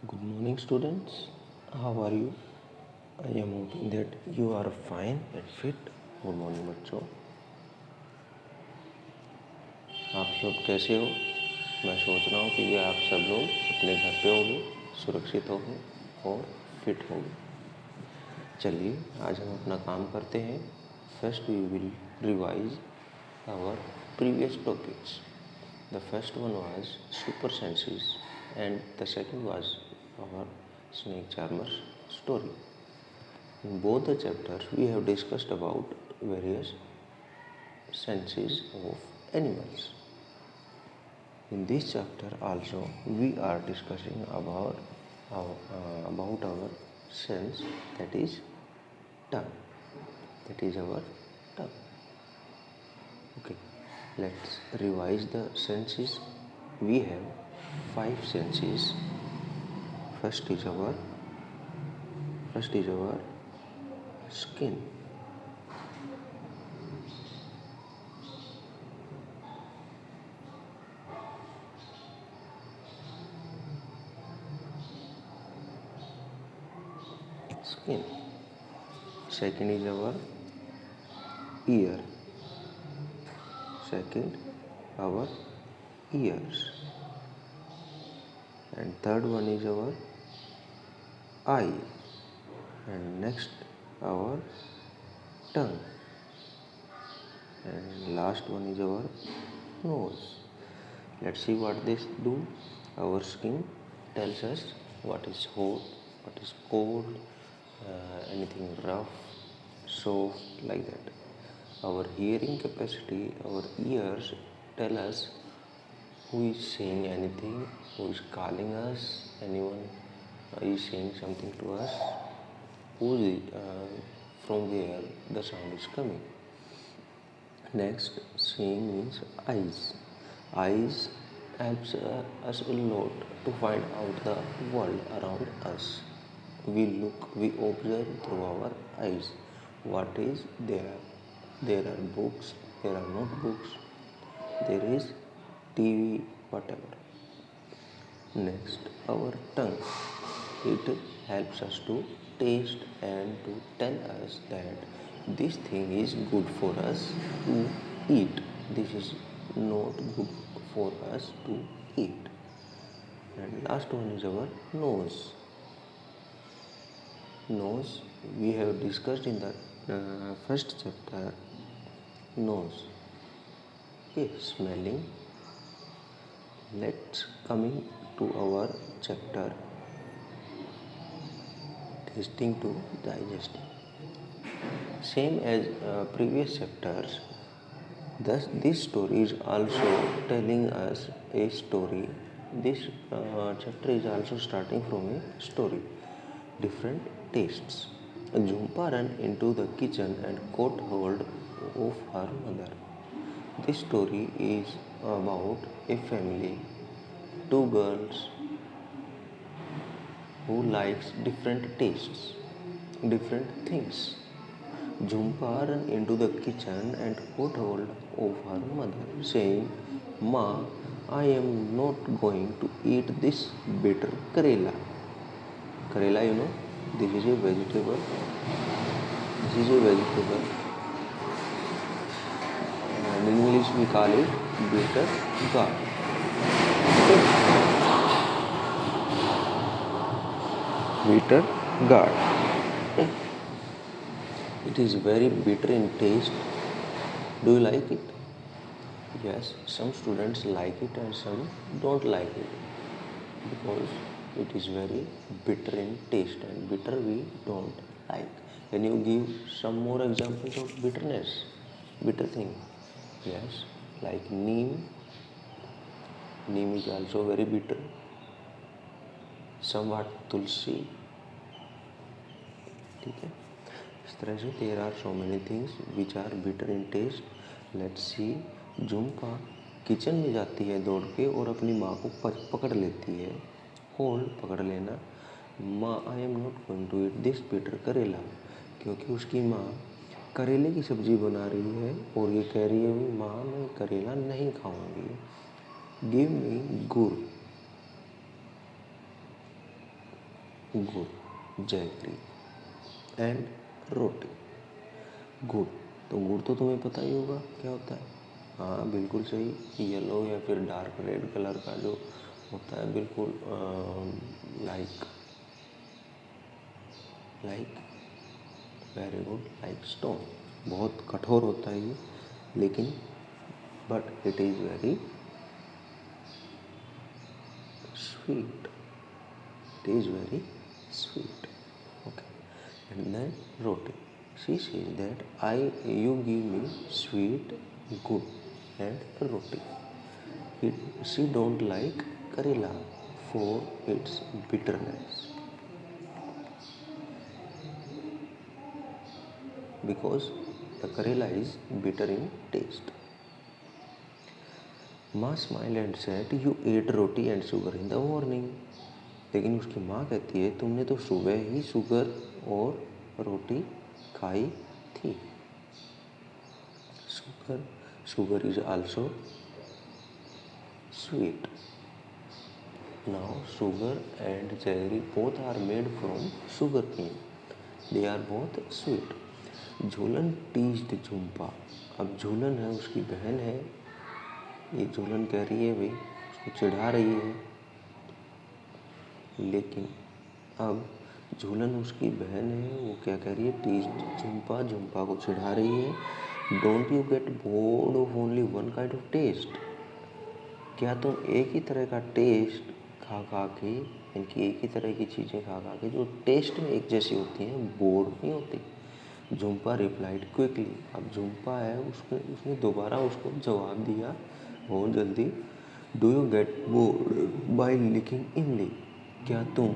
Good morning, students. How are you? I am hoping that you are fine and fit. Good morning, बच्चों. आप सब कैसे हो? मैं सोच रहा हूँ कि ये आप सब लोग अपने घर पे होंगे, सुरक्षित होंगे और फिट होंगे. चलिए आज हम अपना काम करते हैं. First we will revise our previous topics. The first one was super senses and the second was our snake charmer story. In both the chapters, we have discussed about various senses of animals. In this chapter also, we are discussing about our sense, that is tongue. That is our tongue. Okay, let's revise the senses. We have 5 senses. First is our skin. Skin. Second is our ear. Second, our ears. And third one is our eye. And next, our tongue. And last one is our nose. Let's see what this do. Our skin tells us what is hot, what is cold, anything rough, soft, like that. Our hearing capacity, our ears tell us who is saying anything, who is calling us, anyone is saying something to us, who is from where the sound is coming. Next, seeing means eyes. Eyes helps us a lot to find out the world around us. We look, we observe through our eyes. What is there? There are books, there are notebooks, there is TV, whatever. Next, our tongue. It helps us to taste and to tell us that this thing is good for us to eat. This is not good for us to eat. And last one is our nose. Nose we have discussed in the first chapter. Nose. Okay, smelling. Let's coming to our chapter tasting to digesting. Same as previous chapters, thus this story is also telling us a story. This chapter is also starting from a story. Different tastes. Jhumpa ran into the kitchen and caught hold of her mother. This story is about a family, two girls who likes different tastes, different things. Jhumpa ran into the kitchen and caught hold of her mother, saying, "Ma, I am not going to eat this bitter karela." Karela, you know, this is a vegetable. This is a vegetable. And in English we call it bitter gourd. Bitter gourd. It is very bitter in taste. Do you like it? Yes, some students like it and some don't like it because it is very bitter in taste, and bitter we don't like. Can you give some more examples of bitterness? Bitter thing. Yes, like neem. Neem is also very bitter. Somewhat tulsi. ठीक है, इस तरह से there are so many things which are bitter in taste. Let's see. Jhumpa kitchen में जाती है दौड़ के और अपनी माँ को पकड़ लेती है. होल्ड, पकड़ लेना. माँ, I am not going to eat this bitter karela. क्योंकि उसकी माँ करेले की सब्जी बना रही है और ये कह रही है, माँ मैं करेला नहीं खाऊंगी. गिव मी गुड़. गुड़, जैगरी एंड रोटी। गुड़, तो गुड़ तो तुम्हें पता ही होगा क्या होता है। हाँ बिल्कुल सही, येलो या फिर डार्क रेड कलर का जो होता है, बिल्कुल like very good, like stone. बहुत कठोर होता है ये, लेकिन but it is very sweet. It is very sweet. Okay. And then roti. She says that you give me sweet, good, and roti. She don't like Karela for its bitterness, because the Karela is bitter in taste. माँ smile and said you ate roti and sugar in the morning. लेकिन उसकी माँ कहती है तुमने तो सुबह ही sugar और रोटी खाई थी। Sugar is also sweet. Now sugar and jaggery both are made from sugar cane, they are both sweet. Jhulan teased Jhumpa. अब झूलन है, उसकी बहन है, ये झूलन कह रही है भाई, उसको चिढ़ा रही है। लेकिन अब झूलन उसकी बहन है, वो क्या कह रही है, टीज झुम्पा, झुम्पा को चिढ़ा रही है। Don't you get bored of only one kind of taste. क्या तुम एक ही तरह का टेस्ट खा खा के, इनकी एक ही तरह की चीज़ें खा खा के जो टेस्ट में एक जैसी होती हैं, बोर्ड नहीं होती। Jhumpa replied quickly. अब झुम्पा है, उसने दोबारा उसको जवाब दिया बहुत जल्दी। Do you get bored by licking imli. क्या तुम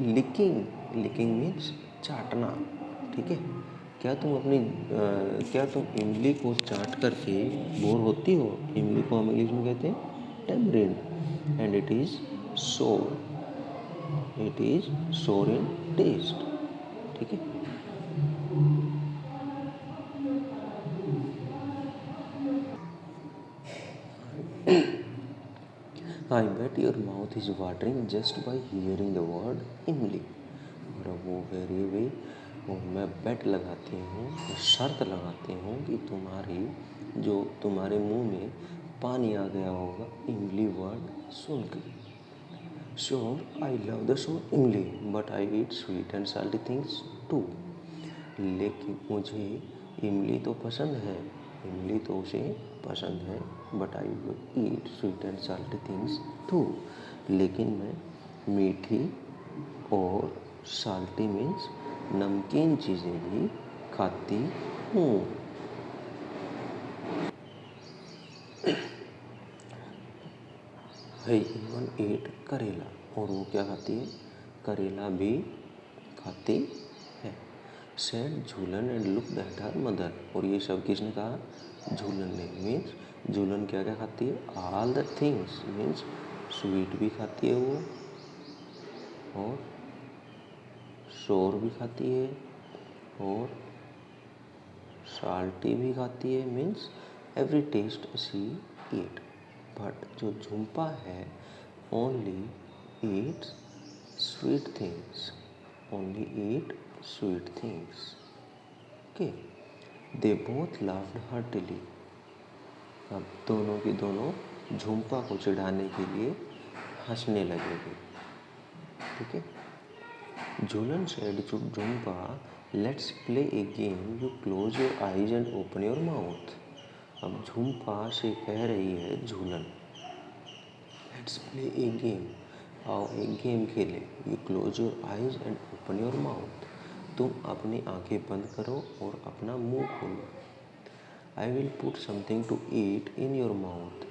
लिकिंग मीन्स चाटना, ठीक है। क्या तुम इमली को चाट करके बोर होती हो। इमली को हम इंग्लिश में कहते हैं टेमरिंड, एंड इट इज़ सोर इन टेस्ट, ठीक है। I bet your mouth is watering just by hearing the word imli. और अब वो कह रही है भाई, और मैं बेट लगाती हूँ, मैं शर्त लगाती हूँ कि तुम्हारे मुंह में पानी आ गया होगा इमली वर्ड सुन के। Sure I love the show imli, but I eat sweet and salty things too. लेकिन मुझे इमली तो पसंद है, इमली तो उसे पसंद है, but I will eat sweet and salty things too. लेकिन मैं मीठी और साल्टी मीन्स नमकीन चीज़ें भी खाती हूँ। है इवन ईट करेला, और वो क्या खाती है, करेला भी खाती है। Said Jhulan and look that her mother. और ये सब किसने कहा, झूलन ने। मीन्स झूलन क्या क्या खाती है, all the things, means sweet भी खाती है वो, और शोर भी खाती है, और साल्टी भी खाती है, means every taste she eat. But जो झुम्पा है only eat sweet things, only eat sweet things. Okay, they both laughed heartily. अब दोनों की दोनों झुम्पा को चिढ़ाने के लिए हंसने लगेंगे, ठीक है। Jhulan said to Jhumpa, let's play a game, you close your eyes and open your mouth. अब झुम्पा से कह रही है Jhulan, let's play a game, आओ एक गेम खेले। You close your eyes and open your mouth. तुम अपनी आंखें बंद करो और अपना मुंह खोलो। I will put something to eat in your mouth.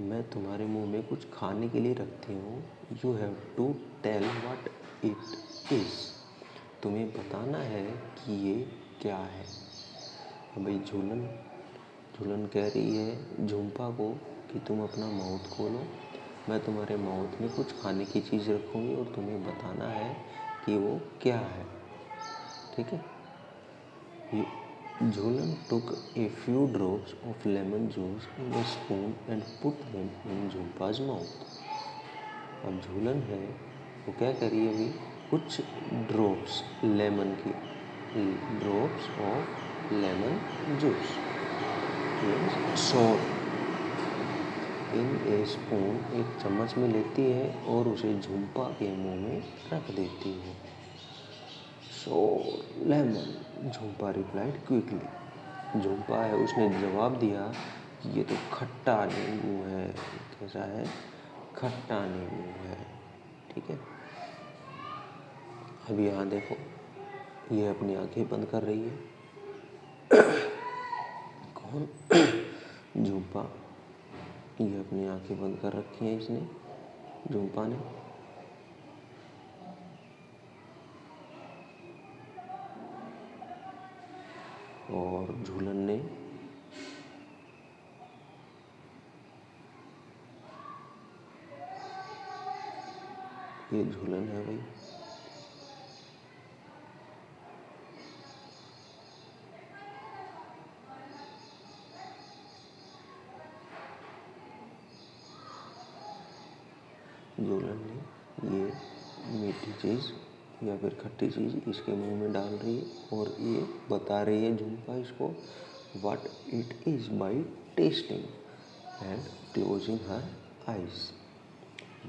मैं तुम्हारे मुंह में कुछ खाने के लिए रखती हूँ। You have to tell what it is. तुम्हें बताना है कि ये क्या है। अब भाई झूलन कह रही है झुम्पा को कि तुम अपना माउथ खोलो, मैं तुम्हारे माउथ में कुछ खाने की चीज़ रखूँगी और तुम्हें बताना है कि वो क्या है, ठीक है। Jhulan took a few drops of lemon juice in a spoon and put them in Jhumpa's mouth. अब झूलन है, वो क्या कर रही है अभी, कुछ ड्रॉप्स लेमन की, drops of lemon juice salt in a spoon, एक चम्मच में लेती है और उसे झुम्पा के मुंह में रख देती है। So lemon, Jhumpa replied quickly. Jhumpa है उसने जवाब दिया, ये तो खट्टा नींबू है। कैसा है, खट्टा नींबू है। ठीक है, अब यहाँ देखो, ये अपनी आंखें बंद कर रही है। कौन, झुम्पा। ये अपनी आंखें बंद कर रखी हैं इसने, झुम्पा ने। और झूलन ने ये झूलन है भाई। झूलन ने ये मीठी चीज़ या फिर खट्टी चीज़ इसके मुंह में डाल रही है और ये बता रही है झुम्पा इसको what it is by testing and closing her eyes.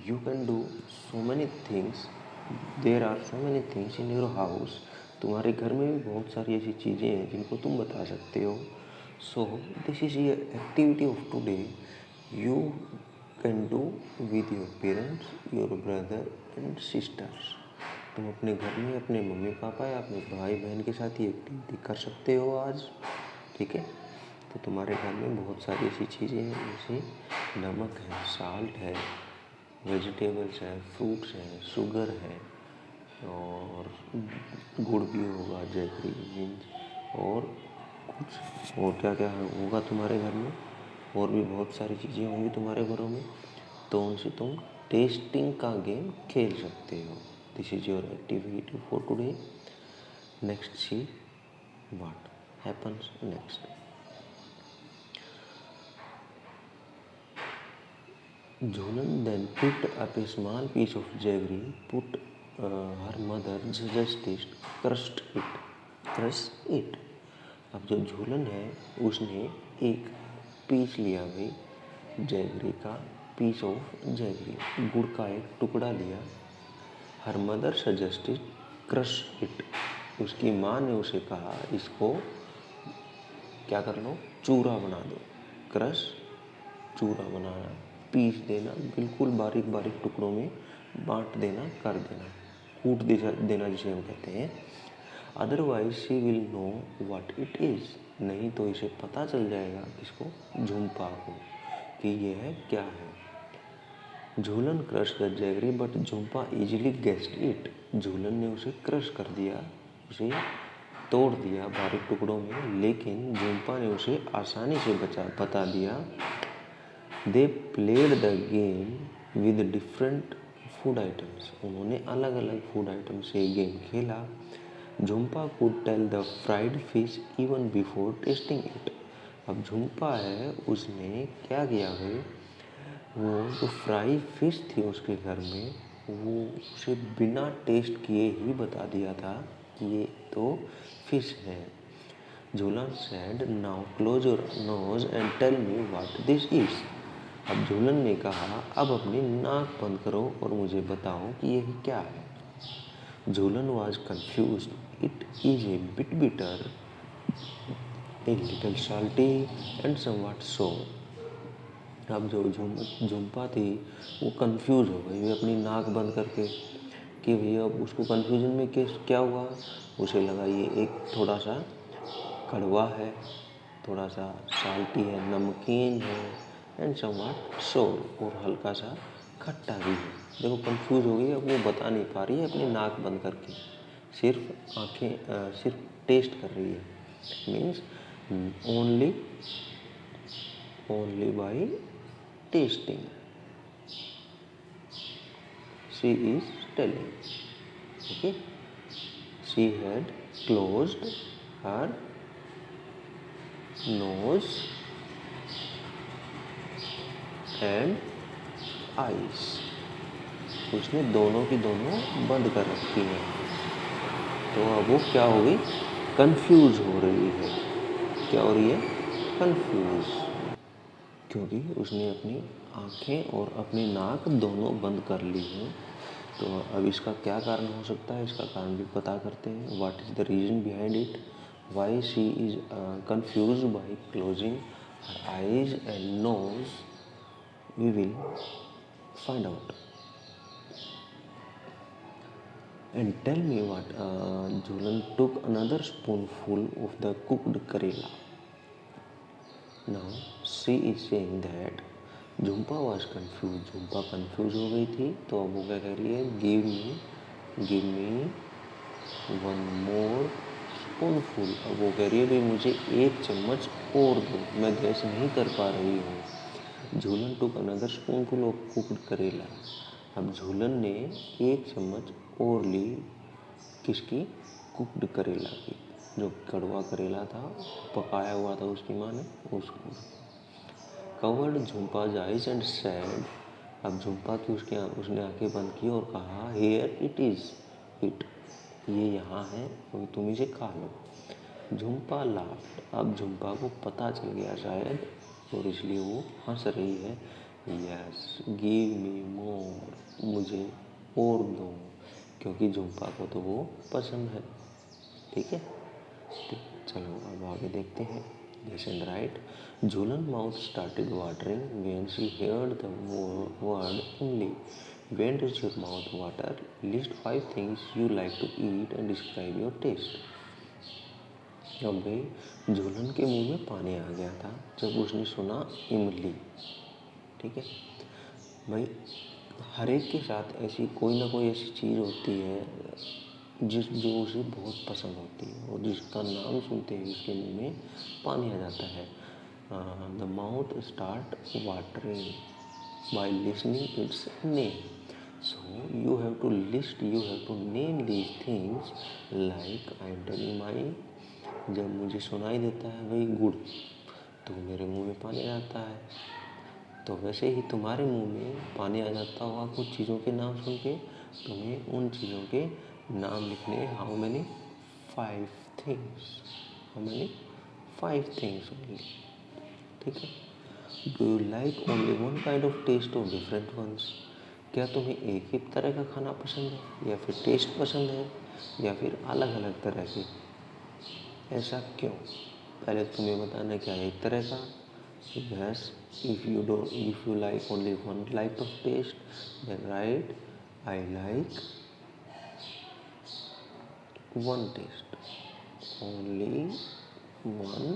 You can do so many things. There are so many things in your house. तुम्हारे घर में भी बहुत सारी ऐसी चीज़ें हैं जिनको तुम बता सकते हो। So this is your activity of today. You can do with your parents, your brother and sisters. तुम अपने घर में अपने मम्मी पापा या अपने भाई बहन के साथ ये एक्टिविटी कर सकते हो आज। ठीक है, तो तुम्हारे घर में बहुत सारी ऐसी चीज़ें हैं जैसे नमक है, साल्ट है, वेजिटेबल्स है, फ्रूट्स हैं, शुगर है और गुड़ भी होगा, जैगरी मीन्स, और कुछ और क्या क्या होगा तुम्हारे घर में, और भी बहुत सारी चीज़ें होंगी तुम्हारे घरों में। तो उनसे तुम टेस्टिंग का गेम खेल सकते हो। This is your activity for today. Next see what happens next. Jhulan then picked up a small piece of jaggery, put her mother suggested crush it. अब जो झूलन है उसने एक पीस लिया भाई जैगरी का, पीस ऑफ जैगरी, गुड़ का एक टुकड़ा लिया। Her mother suggested crush it, उसकी माँ ने उसे कहा इसको क्या कर लो, चूरा बना दो। क्रश, चूरा बनाना, पीस देना, बिल्कुल बारीक बारीक टुकड़ों में बांट देना, कर देना, कूट देना जिसे हम कहते हैं। Otherwise she will know what it is, नहीं तो इसे पता चल जाएगा किसको, झुम्पा को, कि ये है क्या है। Jhulan crush the jaggery but Jhumpa easily guessed it, Jhulan ने उसे क्रश कर दिया, उसे तोड़ दिया बारीक टुकड़ों में, लेकिन झुम्पा ने उसे आसानी से बता दिया। They played the game with different food items, उन्होंने अलग अलग फूड आइटम से गेम खेला। Jhumpa could tell the fried fish even before tasting it, अब झुम्पा है उसने क्या किया है, वो जो फ्राई फिश थी उसके घर में वो उसे बिना टेस्ट किए ही बता दिया था कि ये तो फिश है। Jhulan said now close your nose and tell me what this is, अब झूलन ने कहा अब अपनी नाक बंद करो और मुझे बताओ कि यह क्या है। Jhulan was confuse, it is a bit bitter, a little salty and somewhat sour. अब जो झुम्पा थी वो कंफ्यूज हो गई, वो अपनी नाक बंद करके कि भैया अब उसको कन्फ्यूजन में क्या हुआ, उसे लगा ये एक थोड़ा सा कड़वा है, थोड़ा सा साल्टी है, नमकीन है, एंड समवॉट सोर, और हल्का सा खट्टा भी है। देखो कंफ्यूज हो गई, अब वो बता नहीं पा रही है अपनी नाक बंद करके, सिर्फ आँखें सिर्फ टेस्ट कर रही है, means only by testing she is telling. Okay, she had closed her nose and eyes. उसने दोनों की दोनों बंद कर रखी है। तो अब वो क्या हो गई, कंफ्यूज हो रही है। क्या हो रही है, कंफ्यूज, क्योंकि उसने अपनी आँखें और अपनी नाक दोनों बंद कर ली हैं। तो अब इसका क्या कारण हो सकता है, इसका कारण भी पता करते हैं। What is the reason behind it, why she is confuse by closing her eyes and nose, we will find out and tell me what. Jhulan took another spoonful of the cooked karela. Now she is saying that Jhumpa was confused, Jhumpa confused हो गई थी। तो अब वो क्या कह रही है, give me one more spoonful। अब वो कह रही है भाई मुझे एक चम्मच और दो, मैं गैस नहीं कर पा रही हूँ। झूलन took another spoonful of cooked करेला। अब झूलन ने एक चम्मच और ली, किसकी, कुक्ड करेला की, जो कड़वा करेला था, पकाया हुआ था उसकी माँ ने, उसको। Covered Jhumpa eyes and sad. अब झुम्पा की उसने आंखें बंद की और कहा, हियर इट इज़ इट, ये यहाँ है, अभी तुम इसे खा लो। झुम्पा लाफ्ड। अब झुम्पा को पता चल गया शायद, और इसलिए वो हंस रही है। यस गिव मी मोर, मुझे और दो, क्योंकि झुम्पा को तो वो पसंद है। ठीक है, चलो अब आगे देखते हैं। Listen right. Jhulan mouth started watering when she heard the word imli. When does your mouth water, list 5 things you like to eat and describe your taste. अब भाई झूलन के मुंह में पानी आ गया था जब उसने सुना इमली। ठीक है भाई, हर एक के साथ ऐसी कोई ना कोई ऐसी चीज़ होती है जो उसे बहुत पसंद होती है, और जिसका नाम सुनते ही उसके मुंह में पानी आ जाता है। The mouth start watering by listening its name. So you have to list, you have to name these things like I am telling my. जब मुझे सुनाई देता है भाई गुड़, तो मेरे मुंह में पानी आता है। तो वैसे ही तुम्हारे मुंह में पानी आ जाता होगा कुछ चीज़ों के नाम सुन के। तुम्हें उन चीज़ों के नाम लिखने, how many 5 things, how many 5 things only. ठीक है। Do you like only one kind of taste और डिफरेंट वंस। क्या तुम्हें एक ही तरह का खाना पसंद है, या फिर टेस्ट पसंद है, या फिर अलग अलग तरह के। ऐसा क्यों, पहले तुम्हें बताना क्या एक तरह का। Yes, if you like only one type of taste, then write I like one taste, only one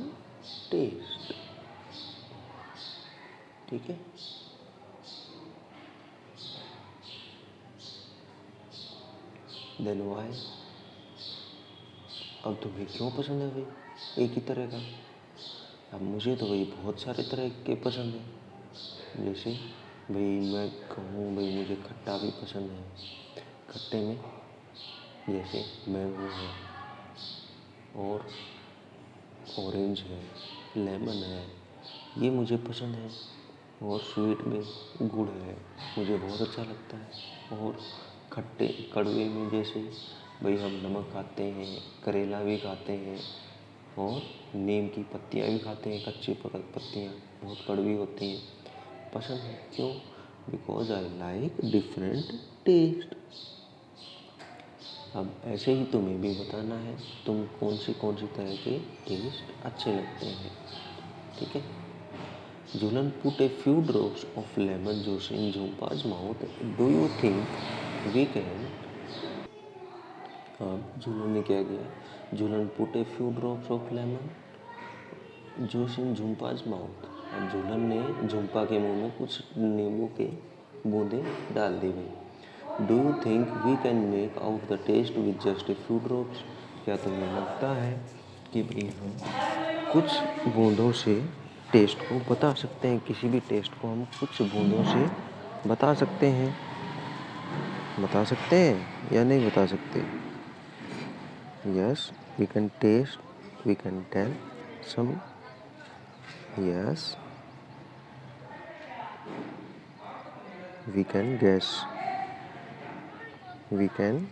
taste। ठीक है। Then why? अब तुम्हें क्यों पसंद है भाई एक ही तरह का। अब मुझे तो भाई बहुत सारे तरह के पसंद है। जैसे भाई मैं कहूँ भाई मुझे खट्टा भी पसंद है। खट्टे में जैसे मैंगो है, और ऑरेंज है, लेमन है, ये मुझे पसंद है। और स्वीट में गुड़ है, मुझे बहुत अच्छा लगता है। और खट्टे कड़वे में जैसे भाई हम नमक खाते हैं, करेला भी खाते हैं, और नीम की पत्तियाँ भी खाते हैं, कच्ची पत्तियाँ बहुत कड़वी होती हैं। पसंद है क्यों, because I like different taste. अब ऐसे ही तुम्हें भी बताना है तुम कौन सी तरह के टेस्ट अच्छे लगते हैं। ठीक है। Jhulan put a few drops of lemon juice in Jhumpa's mouth. Do you think we can. अब झूलन ने क्या किया, Jhulan put a few drops of lemon juice in Jhumpa's mouth. अब झूलन ने झुम्पा के मुंह में कुछ नींबू के बूंदे डाल दी गई। Do you think we can make out the taste with just a few drops. क्या तुम्हें लगता है कि भाई हम कुछ बूंदों से टेस्ट को बता सकते हैं, किसी भी टेस्ट को हम कुछ बूंदों से बता सकते हैं, बता सकते हैं या नहीं बता सकते। Yes we can taste, we can tell some. Yes we can guess. we can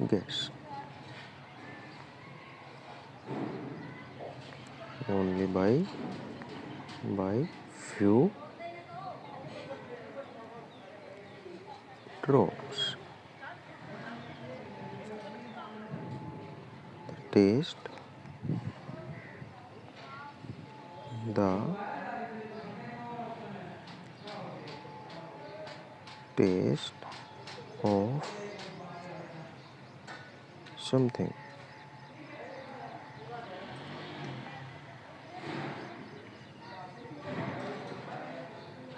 guess. Only by few drops. Taste the taste of something.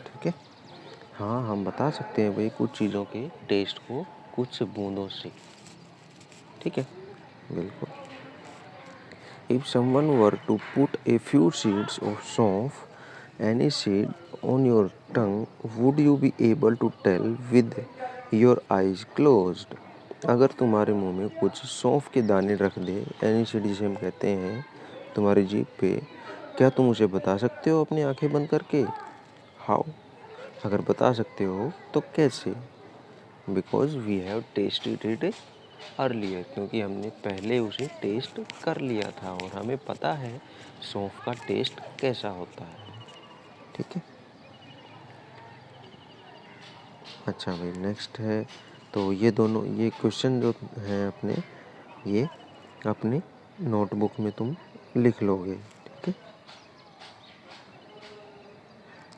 ठीक है, हाँ हम बता सकते हैं भाई कुछ चीज़ों के टेस्ट को कुछ बूंदों से. ठीक है, बिल्कुल. If someone were to put a few seeds of सौंफ, any seed, on your tongue, would you be able to tell with your eyes closed? अगर तुम्हारे मुंह में कुछ सौंफ के दाने रख दे, एनी सीड जिसे हम कहते हैं, तुम्हारी जीभ पे, क्या तुम उसे बता सकते हो अपनी आंखें बंद करके? हाउ? अगर बता सकते हो तो कैसे? Because we have tested it earlier, क्योंकि हमने पहले उसे टेस्ट कर लिया था और हमें पता है सौंफ का टेस्ट कैसा होता है. ठीक है, अच्छा भाई नेक्स्ट है. तो ये दोनों ये क्वेश्चन जो हैं अपने, ये अपने नोटबुक में तुम लिख लोगे. ठीक है,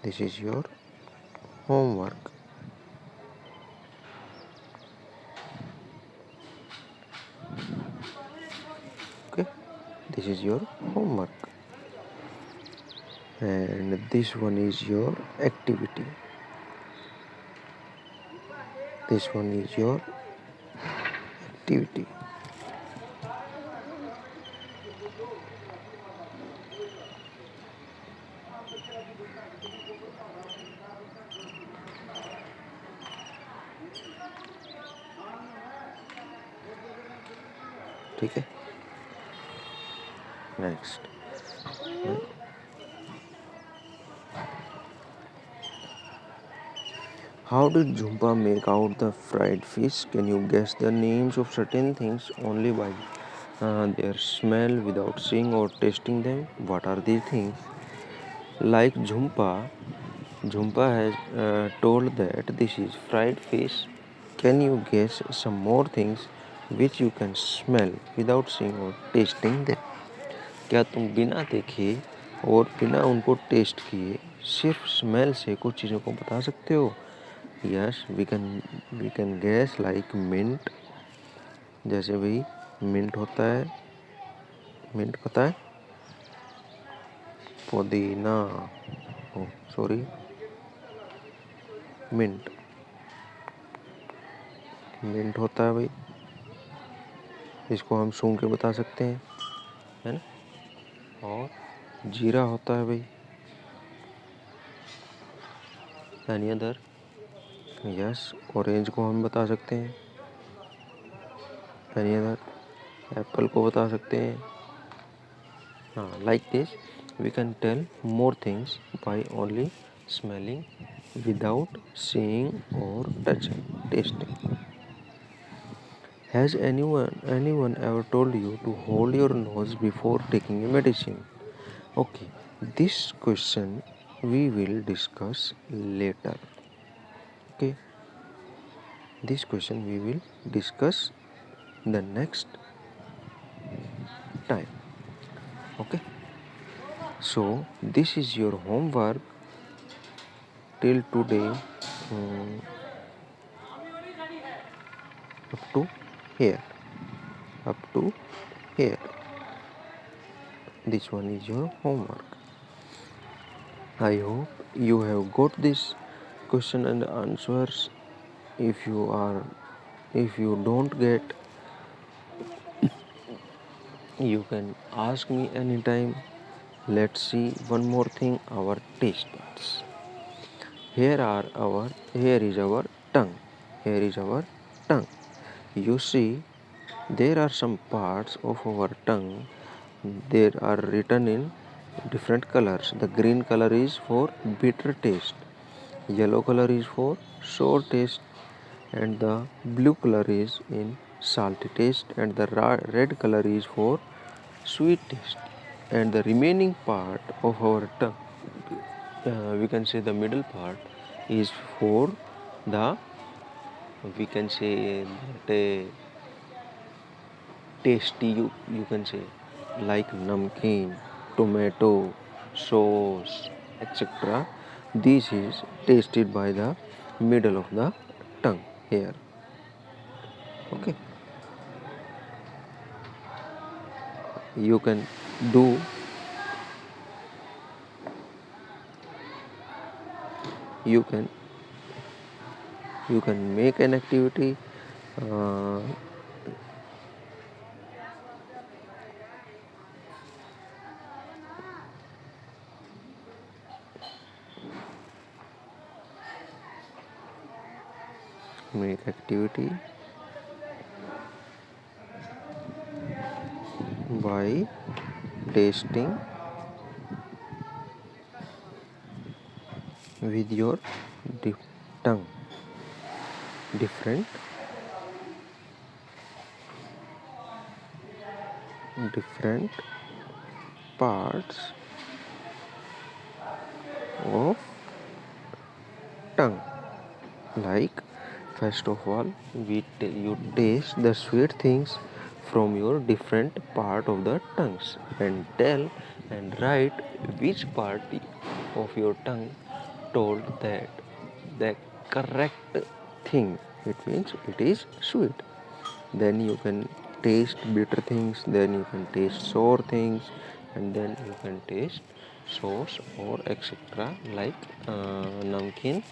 this is your homework. Okay, this is your homework and this one is your activity. This one is your activity. ठीक है, next. How did Jhumpa make out the fried fish? Can you guess the names of certain things only by their smell without seeing or tasting them? What are these things? Like Jhumpa has told that this is fried fish. Can you guess some more things which you can smell without seeing or tasting them? क्या तुम बिना देखे और बिना उनको test किए सिर्फ smell से कुछ चीज़ों को बता सकते हो? Yes, we can guess like mint. जैसे भाई मिंट होता है, मिंट पता है, पुदीना, ओ सॉरी, मिंट मिंट होता है भाई, इसको हम सूंघ के बता सकते हैं, है ना. और जीरा होता है भाई. Any other? यस, ऑरेंज को हम बता सकते हैं. Any other? एप्पल को बता सकते हैं. हाँ, like this we can tell more things by only smelling without seeing or touching, tasting. Has anyone ever told you to hold your nose before taking a medicine? Okay, this question we will discuss later. Okay, this question we will discuss the next time. Okay, so this is your homework till today, up to here. This one is your homework. I hope you have got this question and answers. If you don't get, you can ask me anytime. Let's see one more thing, our taste buds. Here is our tongue. Here is our tongue. You see, there are some parts of our tongue. They are written in different colors. The green color is for bitter taste. Yellow color is for sour taste. and the blue color is in salty taste, and the red color is for sweet taste. And the remaining part of our tongue, we can say the middle part, is for the, we can say that tasty, you can say, like namkeen, tomato, sauce, etc. This is tasted by the middle of the tongue here. Okay, you can do, you can you can make an activity, uh, make activity by tasting with your tongue different different parts of tongue. Like, first of all, you taste the sweet things from your different part of the tongues, and tell and write which part of your tongue told that the correct thing. It means it is sweet. Then you can taste bitter things, then you can taste sour things, and then you can taste sauce or etc. like namkeen.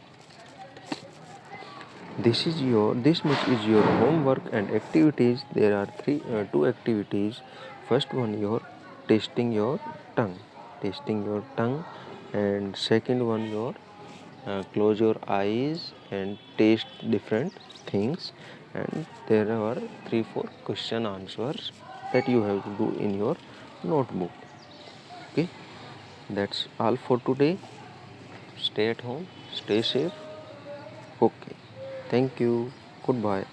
This much is your homework and activities. There are two activities. First one, your tasting your tongue tasting your tongue, and second one, your close your eyes and taste different things. And there are 3-4 question answers that you have to do in your notebook. Okay, that's all for today. Stay at home, stay safe. Okay, thank you, goodbye.